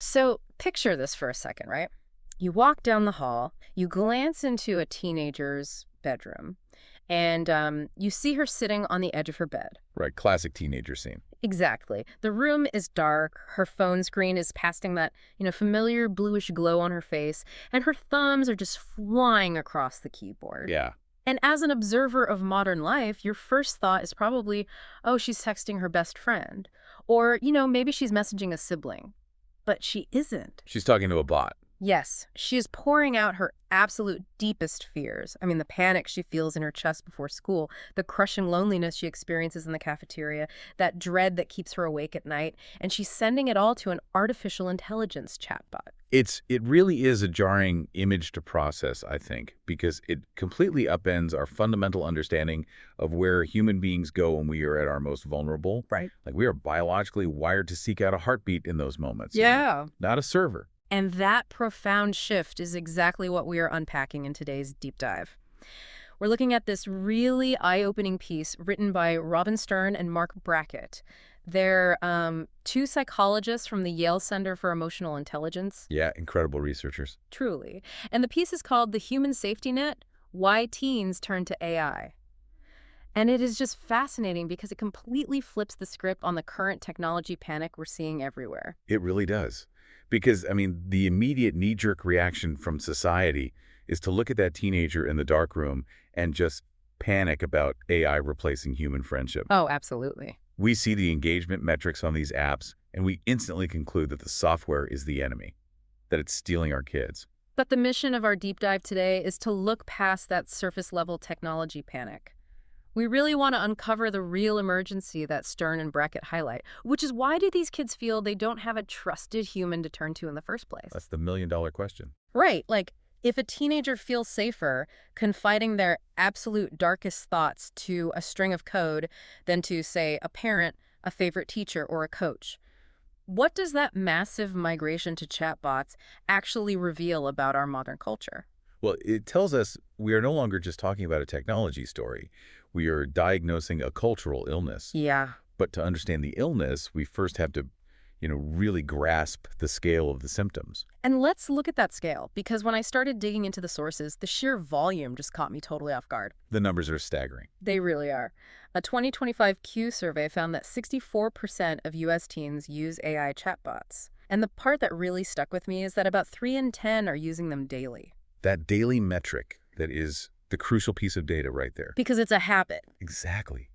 So picture this for a second, right? You walk down the hall, you glance into a teenager's bedroom, and you see her sitting on the edge of her bed. Right, classic teenager scene. Exactly. The room is dark, her phone screen is casting that, familiar bluish glow on her face, and her thumbs are just flying across the keyboard. Yeah. And as an observer of modern life, your first thought is probably, oh, she's texting her best friend. Or, maybe she's messaging a sibling. But she isn't. She's talking to a bot. Yes, she is pouring out her absolute deepest fears. I mean, the panic she feels in her chest before school, the crushing loneliness she experiences in the cafeteria, that dread that keeps her awake at night, and she's sending it all to an artificial intelligence chatbot. It really is a jarring image to process, I think, because it completely upends our fundamental understanding of where human beings go when we are at our most vulnerable. Right. Like we are biologically wired to seek out a heartbeat in those moments. Yeah. Not a server. And that profound shift is exactly what we are unpacking in today's deep dive. We're looking at this really eye-opening piece written by Robin Stern and Mark Brackett. They're two psychologists from the Yale Center for Emotional Intelligence. Yeah, incredible researchers. Truly. And the piece is called The Human Safety Net: Why Teens Turn to AI. And it is just fascinating because it completely flips the script on the current technology panic we're seeing everywhere. It really does. Because, I mean, the immediate knee-jerk reaction from society is to look at that teenager in the dark room and just panic about AI replacing human friendship. Oh, absolutely. We see the engagement metrics on these apps, and we instantly conclude that the software is the enemy, that it's stealing our kids. But the mission of our deep dive today is to look past that surface-level technology panic. We really want to uncover the real emergency that Stern and Brackett highlight, which is, why do these kids feel they don't have a trusted human to turn to in the first place? That's the million-dollar question. Right. Like, if a teenager feels safer confiding their absolute darkest thoughts to a string of code than to, say, a parent, a favorite teacher, or a coach, what does that massive migration to chatbots actually reveal about our modern culture? Well, it tells us we are no longer just talking about a technology story. We are diagnosing a cultural illness. Yeah. But to understand the illness, we first have to, really grasp the scale of the symptoms. And let's look at that scale, because when I started digging into the sources, the sheer volume just caught me totally off guard. The numbers are staggering. They really are. A 2025 Q survey found that 64% of U.S. teens use AI chatbots. And the part that really stuck with me is that about 3 in 10 are using them daily. That daily metric, that is the crucial piece of data right there. Because it's a habit. Exactly.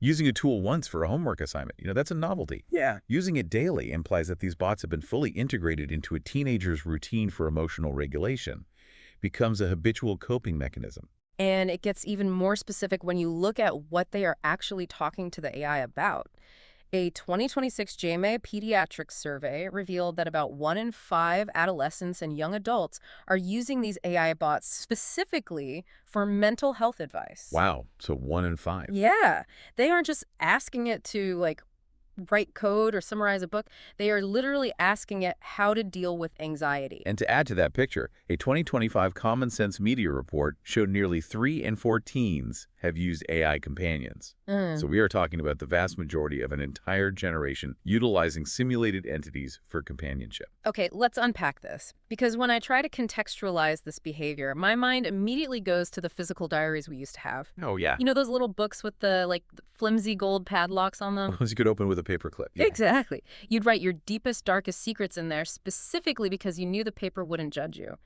Using a tool once for a homework assignment, that's a novelty. Yeah. Using it daily implies that these bots have been fully integrated into a teenager's routine for emotional regulation. Becomes a habitual coping mechanism. And it gets even more specific when you look at what they are actually talking to the AI about. A 2026 JMA Pediatrics survey revealed that about 1 in 5 adolescents and young adults are using these AI bots specifically for mental health advice. Wow, so 1 in 5. Yeah, they aren't just asking it to, write code or summarize a book. They are literally asking it how to deal with anxiety. And to add to that picture, a 2025 Common Sense Media report showed nearly 3 in 4 teens have used AI companions. So we are talking about the vast majority of an entire generation utilizing simulated entities for companionship. Okay, let's unpack this. Because when I try to contextualize this behavior, my mind immediately goes to the physical diaries we used to have. Oh, yeah. You know those little books with the flimsy gold padlocks on them? Those you could open with a paperclip. Yeah. Exactly. You'd write your deepest, darkest secrets in there specifically because you knew the paper wouldn't judge you.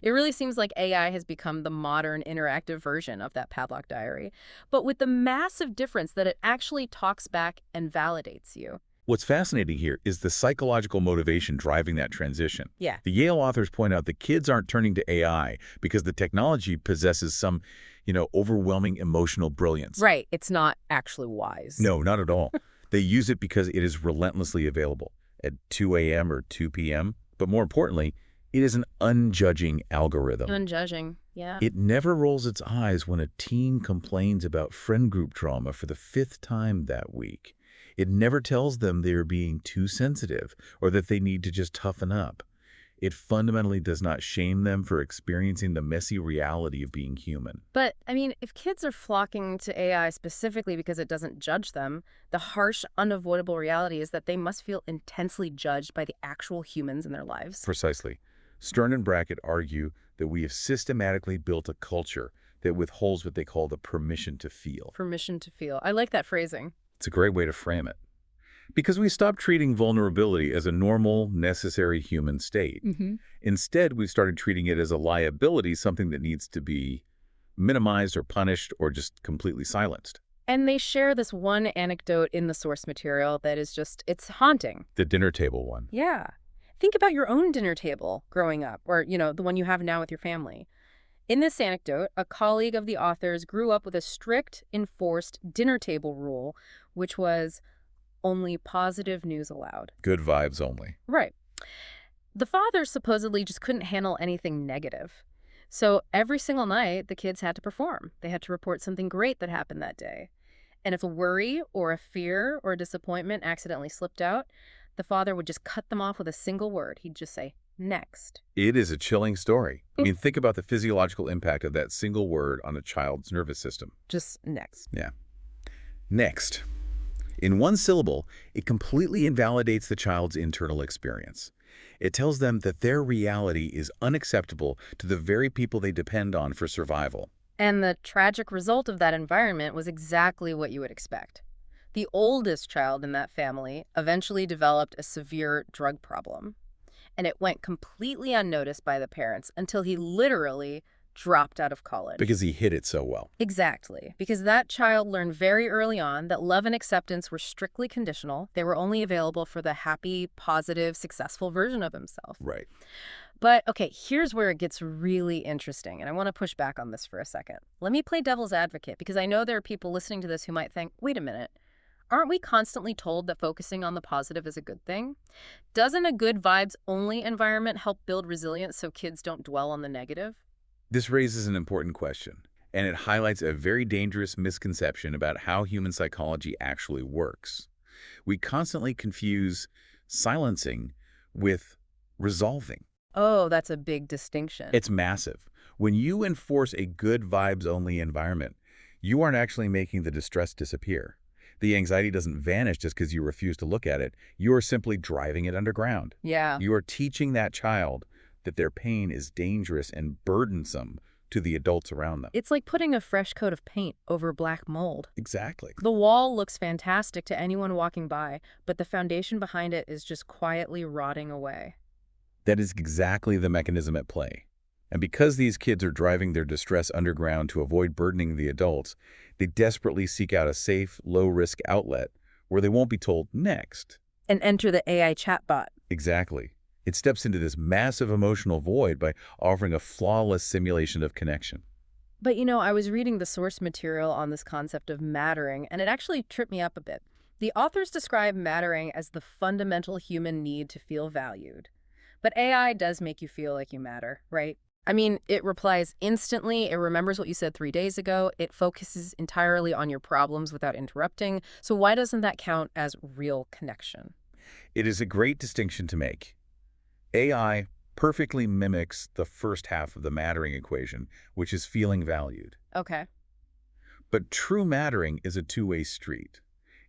It really seems like AI has become the modern interactive version of that padlock diary, but with the massive difference that it actually talks back and validates you. What's fascinating here is the psychological motivation driving that transition. Yeah. The Yale authors point out that kids aren't turning to AI because the technology possesses some, overwhelming emotional brilliance. Right. It's not actually wise. No, not at all. They use it because it is relentlessly available at 2 a.m. or 2 p.m. But more importantly, it is an unjudging algorithm. Unjudging, yeah. It never rolls its eyes when a teen complains about friend group drama for the 5th time that week. It never tells them they are being too sensitive or that they need to just toughen up. It fundamentally does not shame them for experiencing the messy reality of being human. But, I mean, if kids are flocking to AI specifically because it doesn't judge them, the harsh, unavoidable reality is that they must feel intensely judged by the actual humans in their lives. Precisely. Stern and Brackett argue that we have systematically built a culture that withholds what they call the permission to feel. Permission to feel. I like that phrasing. It's a great way to frame it. Because we stopped treating vulnerability as a normal, necessary human state. Instead, we started treating it as a liability, something that needs to be minimized or punished or just completely silenced. And they share this one anecdote in the source material that is just, it's haunting. The dinner table one. Yeah. Think about your own dinner table growing up, or, the one you have now with your family. In this anecdote, a colleague of the author's grew up with a strict, enforced dinner table rule, which was only positive news allowed. Good vibes only. Right. The father supposedly just couldn't handle anything negative. So every single night, the kids had to perform. They had to report something great that happened that day. And if a worry or a fear or a disappointment accidentally slipped out, the father would just cut them off with a single word. He'd just say, next. It is a chilling story. I mean, think about the physiological impact of that single word on a child's nervous system. Just next. Yeah. Next. In one syllable, it completely invalidates the child's internal experience. It tells them that their reality is unacceptable to the very people they depend on for survival. And the tragic result of that environment was exactly what you would expect. The oldest child in that family eventually developed a severe drug problem. And it went completely unnoticed by the parents until he literally dropped out of college. Because he hid it so well. Exactly. Because that child learned very early on that love and acceptance were strictly conditional. They were only available for the happy, positive, successful version of himself. Right. But, okay, here's where it gets really interesting, and I want to push back on this for a second. Let me play devil's advocate, because I know there are people listening to this who might think, wait a minute, aren't we constantly told that focusing on the positive is a good thing? Doesn't a good vibes-only environment help build resilience so kids don't dwell on the negative? This raises an important question, and it highlights a very dangerous misconception about how human psychology actually works. We constantly confuse silencing with resolving. Oh, that's a big distinction. It's massive. When you enforce a good vibes-only environment, you aren't actually making the distress disappear. The anxiety doesn't vanish just because you refuse to look at it. You are simply driving it underground. Yeah. You are teaching that child that their pain is dangerous and burdensome to the adults around them. It's like putting a fresh coat of paint over black mold. Exactly. The wall looks fantastic to anyone walking by, but the foundation behind it is just quietly rotting away. That is exactly the mechanism at play. And because these kids are driving their distress underground to avoid burdening the adults, they desperately seek out a safe, low-risk outlet where they won't be told next. And enter the AI chatbot. Exactly. It steps into this massive emotional void by offering a flawless simulation of connection. But I was reading the source material on this concept of mattering, and it actually tripped me up a bit. The authors describe mattering as the fundamental human need to feel valued. But AI does make you feel like you matter, right? I mean, it replies instantly, it remembers what you said 3 days ago, it focuses entirely on your problems without interrupting. So why doesn't that count as real connection? It is a great distinction to make. AI perfectly mimics the first half of the mattering equation, which is feeling valued. Okay. But true mattering is a two-way street.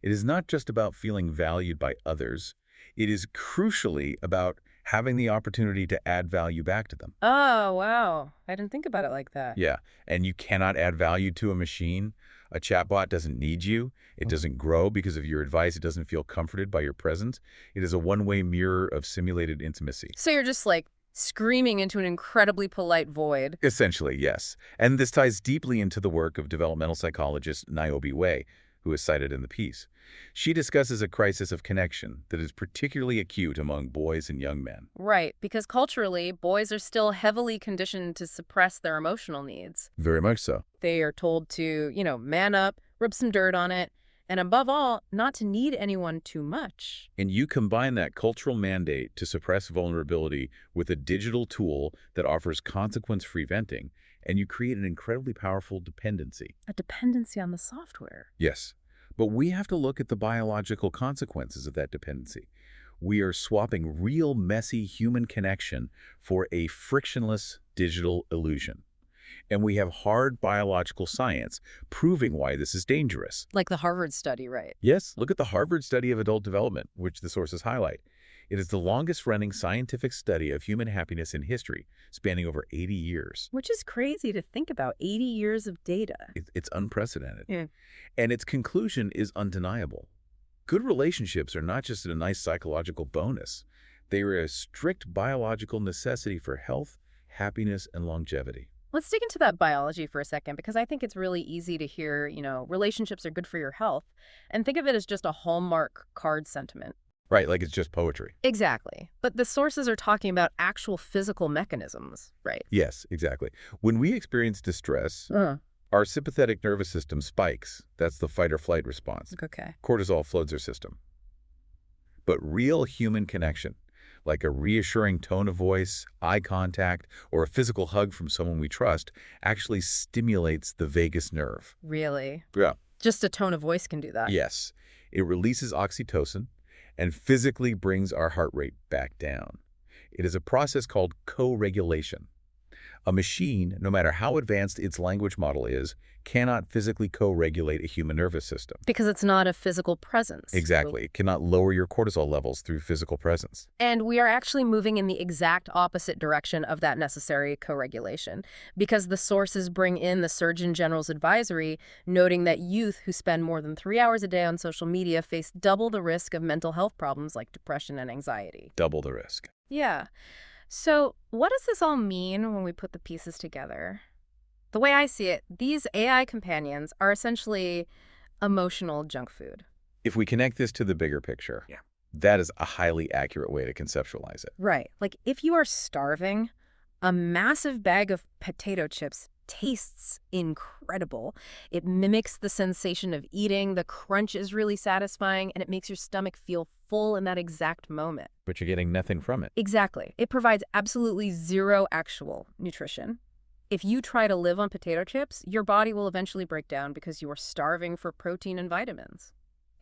It is not just about feeling valued by others. It is crucially about having the opportunity to add value back to them. Oh, wow. I didn't think about it like that. Yeah, and you cannot add value to a machine. A chatbot doesn't need you. It doesn't grow because of your advice. It doesn't feel comforted by your presence. It is a one-way mirror of simulated intimacy. So you're just like screaming into an incredibly polite void. Essentially, yes. And this ties deeply into the work of developmental psychologist Niobe Way, who is cited in the piece. She discusses a crisis of connection that is particularly acute among boys and young men. Right, because culturally, boys are still heavily conditioned to suppress their emotional needs. Very much so. They are told to, man up, rub some dirt on it, and above all, not to need anyone too much. And you combine that cultural mandate to suppress vulnerability with a digital tool that offers consequence-free venting, and you create an incredibly powerful dependency. A dependency on the software. Yes, but we have to look at the biological consequences of that dependency. We are swapping real, messy human connection for a frictionless digital illusion. And we have hard biological science proving why this is dangerous. Like the Harvard study, right? Yes, look at the Harvard study of adult development, which the sources highlight. It is the longest-running scientific study of human happiness in history, spanning over 80 years. Which is crazy to think about, 80 years of data. It's unprecedented. Yeah. And its conclusion is undeniable. Good relationships are not just a nice psychological bonus. They are a strict biological necessity for health, happiness, and longevity. Let's dig into that biology for a second, because I think it's really easy to hear, relationships are good for your health, and think of it as just a Hallmark card sentiment. Right, like it's just poetry. Exactly. But the sources are talking about actual physical mechanisms, right? Yes, exactly. When we experience distress, our sympathetic nervous system spikes. That's the fight or flight response. Okay. Cortisol floods our system. But real human connection, like a reassuring tone of voice, eye contact, or a physical hug from someone we trust, actually stimulates the vagus nerve. Really? Yeah. Just a tone of voice can do that? Yes. It releases oxytocin and physically brings our heart rate back down. It is a process called co-regulation. A machine, no matter how advanced its language model is, cannot physically co-regulate a human nervous system. Because it's not a physical presence. Exactly. It cannot lower your cortisol levels through physical presence. And we are actually moving in the exact opposite direction of that necessary co-regulation, because the sources bring in the Surgeon General's advisory, noting that youth who spend more than 3 hours a day on social media face double the risk of mental health problems like depression and anxiety. Double the risk. Yeah. So what does this all mean when we put the pieces together? The way I see it, these AI companions are essentially emotional junk food. If we connect this to the bigger picture, that is a highly accurate way to conceptualize it. Right. Like if you are starving, a massive bag of potato chips tastes incredible. It mimics the sensation of eating, the crunch is really satisfying, and it makes your stomach feel full in that exact moment. But you're getting nothing from it. Exactly. It provides absolutely zero actual nutrition. If you try to live on potato chips, your body will eventually break down because you are starving for protein and vitamins.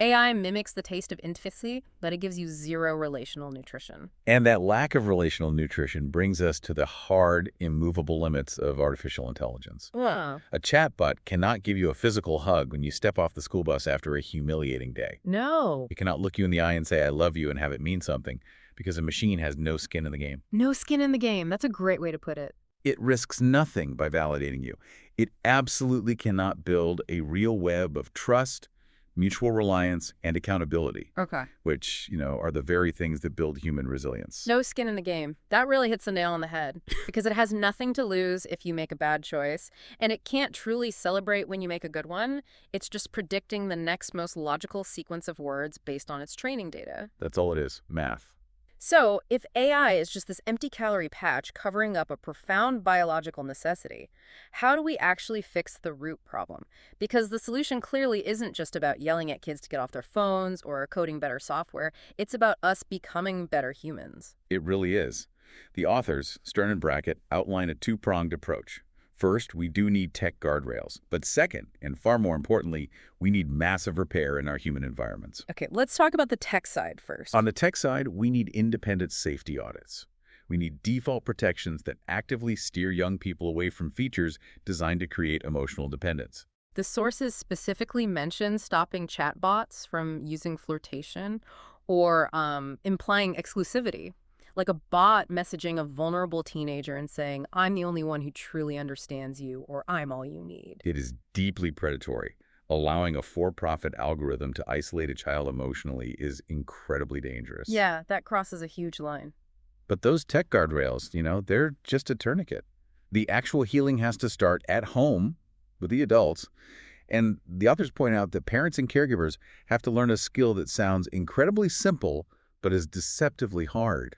AI mimics the taste of intimacy, but it gives you zero relational nutrition. And that lack of relational nutrition brings us to the hard, immovable limits of artificial intelligence. Wow. A chatbot cannot give you a physical hug when you step off the school bus after a humiliating day. No. It cannot look you in the eye and say, I love you, and have it mean something, because a machine has no skin in the game. No skin in the game. That's a great way to put it. It risks nothing by validating you. It absolutely cannot build a real web of trust, mutual reliance, and accountability. Okay. Which, are the very things that build human resilience. No skin in the game. That really hits the nail on the head, because it has nothing to lose if you make a bad choice, and it can't truly celebrate when you make a good one. It's just predicting the next most logical sequence of words based on its training data. That's all it is, math. So, if AI is just this empty calorie patch covering up a profound biological necessity, how do we actually fix the root problem? Because the solution clearly isn't just about yelling at kids to get off their phones or coding better software. It's about us becoming better humans. It really is. The authors, Stern and Brackett, outline a two-pronged approach. First, we do need tech guardrails. But second, and far more importantly, we need massive repair in our human environments. Okay, let's talk about the tech side first. On the tech side, we need independent safety audits. We need default protections that actively steer young people away from features designed to create emotional dependence. The sources specifically mention stopping chatbots from using flirtation or implying exclusivity. Like a bot messaging a vulnerable teenager and saying, I'm the only one who truly understands you, or I'm all you need. It is deeply predatory. Allowing a for-profit algorithm to isolate a child emotionally is incredibly dangerous. Yeah, that crosses a huge line. But those tech guardrails, they're just a tourniquet. The actual healing has to start at home with the adults. And the authors point out that parents and caregivers have to learn a skill that sounds incredibly simple, but is deceptively hard.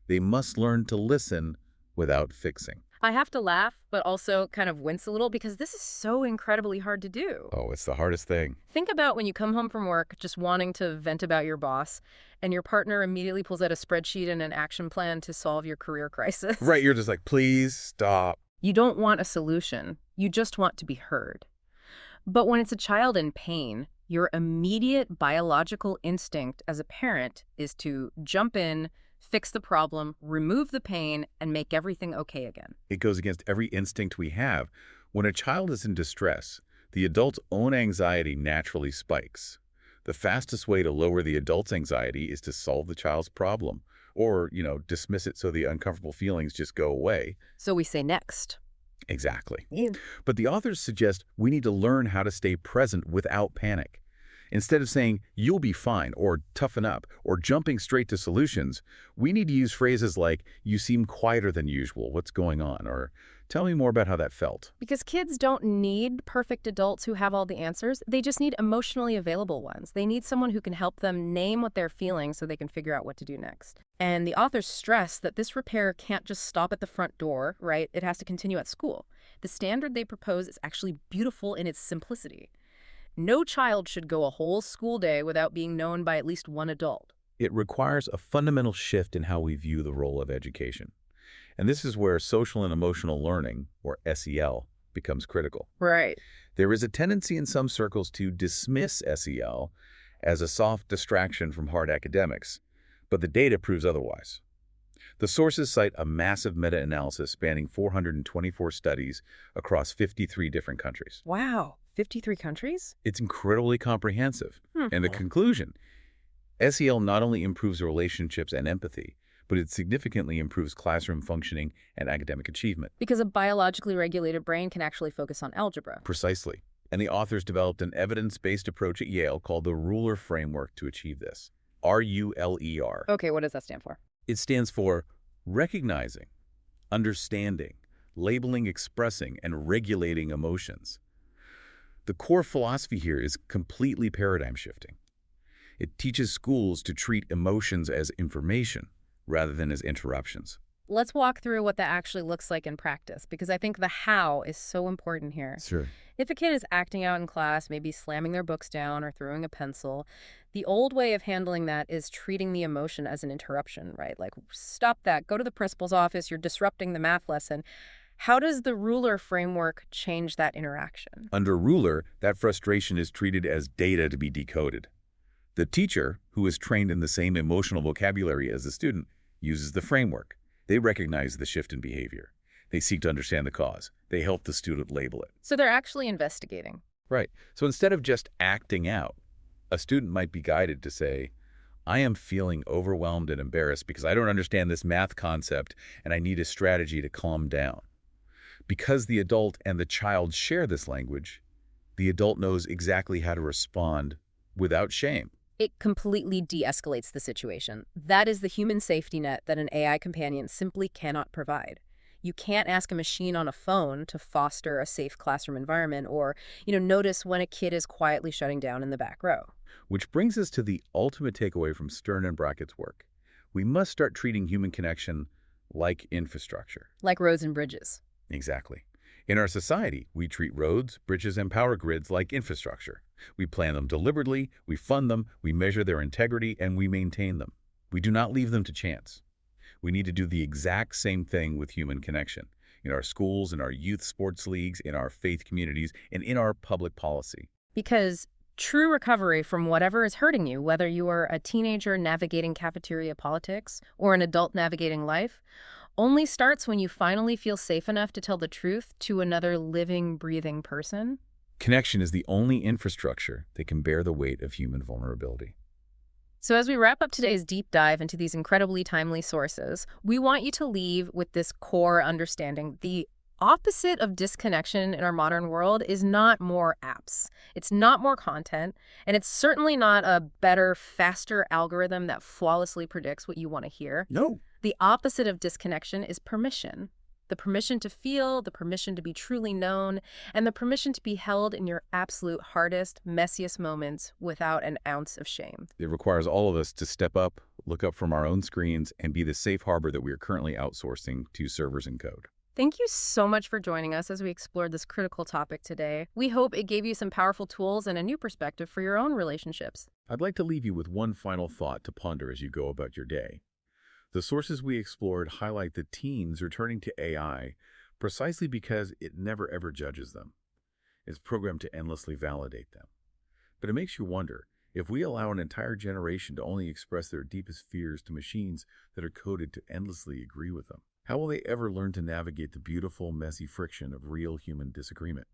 They must learn to listen without fixing. I have to laugh, but also kind of wince a little, because this is so incredibly hard to do. Oh, it's the hardest thing. Think about when you come home from work just wanting to vent about your boss, and your partner immediately pulls out a spreadsheet and an action plan to solve your career crisis. Right, you're just like, please stop. You don't want a solution. You just want to be heard. But when it's a child in pain, Your immediate biological instinct as a parent is to jump in, fix the problem, remove the pain, and make everything okay again. It goes against every instinct we have. When a child is in distress, the adult's own anxiety naturally spikes. The fastest way to lower the adult's anxiety is to solve the child's problem, or, dismiss it so the uncomfortable feelings just go away. So we say next. Exactly. Ew. But the authors suggest we need to learn how to stay present without panic. Instead of saying, you'll be fine, or toughen up, or jumping straight to solutions, we need to use phrases like, you seem quieter than usual, what's going on? Or, tell me more about how that felt. Because kids don't need perfect adults who have all the answers. They just need emotionally available ones. They need someone who can help them name what they're feeling so they can figure out what to do next. And the authors stress that this repair can't just stop at the front door, right? It has to continue at school. The standard they propose is actually beautiful in its simplicity. No child should go a whole school day without being known by at least one adult. It requires a fundamental shift in how we view the role of education. And this is where social and emotional learning, or SEL, becomes critical. Right. There is a tendency in some circles to dismiss SEL as a soft distraction from hard academics, but the data proves otherwise. The sources cite a massive meta-analysis spanning 424 studies across 53 different countries. Wow. 53 countries? It's incredibly comprehensive. And the conclusion, SEL not only improves relationships and empathy, but it significantly improves classroom functioning and academic achievement. Because a biologically regulated brain can actually focus on algebra. Precisely. And the authors developed an evidence-based approach at Yale called the Ruler Framework to achieve this. RULER. Okay, what does that stand for? It stands for recognizing, understanding, labeling, expressing, and regulating emotions. The core philosophy here is completely paradigm shifting. It teaches schools to treat emotions as information rather than as interruptions. Let's walk through what that actually looks like in practice, because I think the how is so important here. Sure. If a kid is acting out in class, maybe slamming their books down or throwing a pencil, the old way of handling that is treating the emotion as an interruption, right? Like, stop that, go to the principal's office, you're disrupting the math lesson. How does the Ruler framework change that interaction? Under Ruler, that frustration is treated as data to be decoded. The teacher, who is trained in the same emotional vocabulary as the student, uses the framework. They recognize the shift in behavior. They seek to understand the cause. They help the student label it. So they're actually investigating. Right. So instead of just acting out, a student might be guided to say, I am feeling overwhelmed and embarrassed because I don't understand this math concept and I need a strategy to calm down. Because the adult and the child share this language, the adult knows exactly how to respond without shame. It completely de-escalates the situation. That is the human safety net that an AI companion simply cannot provide. You can't ask a machine on a phone to foster a safe classroom environment or, notice when a kid is quietly shutting down in the back row. Which brings us to the ultimate takeaway from Stern and Brackett's work. We must start treating human connection like infrastructure. Like roads and bridges. Exactly. In our society, we treat roads, bridges, and power grids like infrastructure. We plan them deliberately, we fund them, we measure their integrity, and we maintain them. We do not leave them to chance. We need to do the exact same thing with human connection, in our schools, in our youth sports leagues, in our faith communities, and in our public policy. Because true recovery from whatever is hurting you, whether you are a teenager navigating cafeteria politics or an adult navigating life, only starts when you finally feel safe enough to tell the truth to another living, breathing person. Connection is the only infrastructure that can bear the weight of human vulnerability. So as we wrap up today's deep dive into these incredibly timely sources, we want you to leave with this core understanding. The opposite of disconnection in our modern world is not more apps. It's not more content, and it's certainly not a better, faster algorithm that flawlessly predicts what you want to hear. No. The opposite of disconnection is permission. The permission to feel, the permission to be truly known, and the permission to be held in your absolute hardest, messiest moments without an ounce of shame. It requires all of us to step up, look up from our own screens, and be the safe harbor that we are currently outsourcing to servers and code. Thank you so much for joining us as we explored this critical topic today. We hope it gave you some powerful tools and a new perspective for your own relationships. I'd like to leave you with one final thought to ponder as you go about your day. The sources we explored highlight that teens are turning to AI precisely because it never ever judges them. It's programmed to endlessly validate them. But it makes you wonder, if we allow an entire generation to only express their deepest fears to machines that are coded to endlessly agree with them, how will they ever learn to navigate the beautiful, messy friction of real human disagreement?